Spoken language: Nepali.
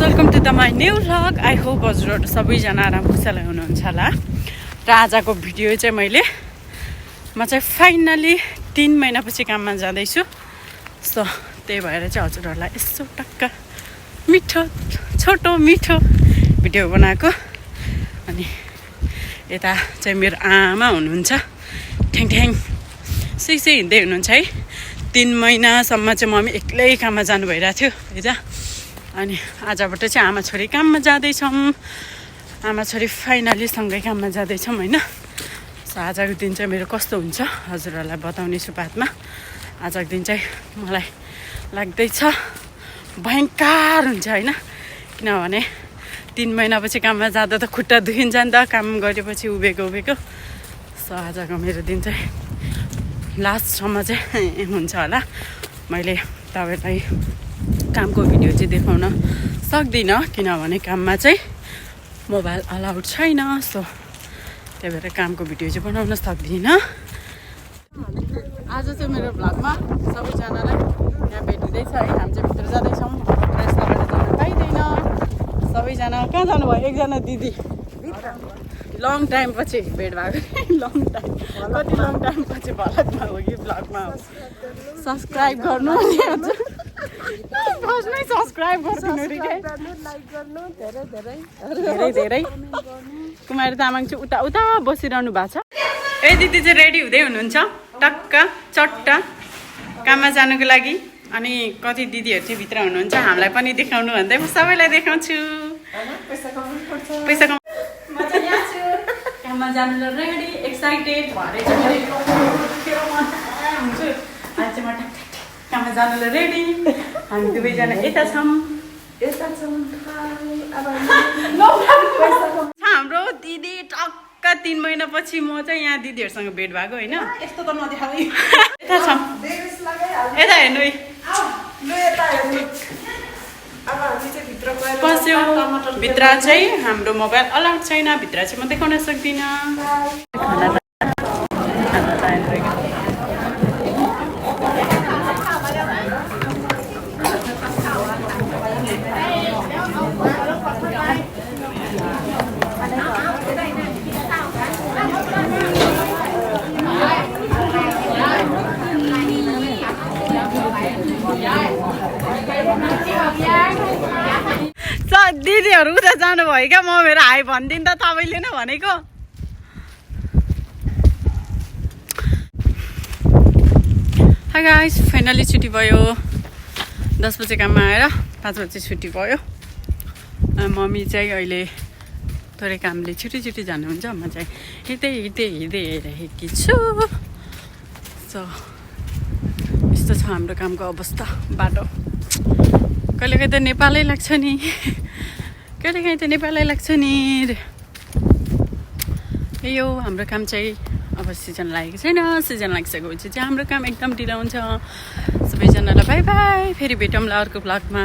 Welcome to the my new vlog. I hope हजुरहरू सबैजना आराम कुशल हुनुहुन्छ होला। र आजको भिडियो चाहिँ म चाहिँ फाइनली 3 महिनापछि काममा जाँदैछु। सो त्यही भएर चाहिँ हजुरहरूलाई यसो टक्क मिठो छोटो मिठो भिडियो बनाएको। अनि यता चाहिँ मेरो आमा हुनुहुन्छ, ठ्याङ ठ्याङ सिक्सै हिँड्दै हुनुहुन्छ है। 3 महिनासम्म चाहिँ मम्मी एक्लै काममा जानु भइरहेको थियो है त। अनि आजबाट चाहिँ आमा छोरी काममा जाँदैछौँ। आमा छोरी फाइनली सँगै काममा जाँदैछौँ होइन। सो आजको दिन चाहिँ मेरो कस्तो हुन्छ हजुरहरूलाई बताउने छु बादमा। आजको दिन चाहिँ मलाई लाग्दैछ भयङ्कर हुन्छ होइन। किनभने 3 महिनापछि काममा जाँदा त खुट्टा दुखिन्छ नि त, काम गरेपछि उभिएको। सो आजको मेरो दिन चाहिँ लास्टसम्म चाहिँ हुन्छ होला। मैले तपाईँलाई कामको भिडियो चाहिँ देखाउन सक्दिनँ किनभने काममा चाहिँ मोबाइल अलाउड छैन। सो त्यही भएर कामको भिडियो चाहिँ बनाउन सक्दिनँ। आज चाहिँ मेरो भ्लगमा सबैजनालाई यहाँ भेट हुँदैछ है। हामी चाहिँ भित्र जाँदैछौँ, रेस्टुरेन्ट जान पाइँदैन। सबैजना कहाँ जानुभयो? एकजना दिदी लङ टाइम पछि भेट भएको। लङ टाइम कति लङ टाइम पछि भ्लगमा हो कि भ्लगमा हो। सब्सक्राइब गर्नु फर्स्टमै सब्सक्राइब गरिदिनु धेरै धेरै। कुमारी तामाङ चाहिँ उता उता बसिरहनु भएको छ। ए दिदी चाहिँ रेडी हुँदै हुनुहुन्छ टक्क चट्ट काममा जानुको लागि। अनि कति दिदीहरू चाहिँ भित्र हुनुहुन्छ, हामीलाई पनि देखाउनु भन्दै म सबैलाई देखाउँछु। पैसा काममा जानु रेडी एक्साइटेड भरे चाहिँ हुन्छु। आज चाहिँ म काममा जानुलाई रेडी। हामी दुवैजना यता छौँ। हाम्रो दिदी टक्क 3 महिनापछि म चाहिँ यहाँ दिदीहरूसँग भेट भएको होइन। यस्तो त नदेखाऊ। यता छौँ, यता हेर्नु पस्यो। भित्र चाहिँ हाम्रो मोबाइल अलाउड छैन, भित्र चाहिँ म देखाउन सक्दिनँ। दिदीहरू उता जानुभयो क्या। म मेरो हाई भनिदिनु त तपाईँले नै भनेको। हाई गाइस, फाइनली छुट्टी भयो। 10 बजे काममा आएर 5 बजे छुट्टी भयो। मम्मी चाहिँ अहिले थोरै कामले छिटो जानुहुन्छ। म चाहिँ हिँड्दै हेरिरहेकी छु। सो यस्तो छ हाम्रो कामको अवस्था। बाटो कहिलेकाहीँ त नेपालै लाग्छ नि, कहिलेकाहीँ त नेपालै लाग्छ नि। यो हाम्रो काम चाहिँ अब सिजन लागेको छैन। सिजन लागिसकेपछि चाहिँ हाम्रो काम एकदम ढिलो हुन्छ। सबैजनालाई बाई बाई, फेरि भेटौँला अर्को भ्लगमा।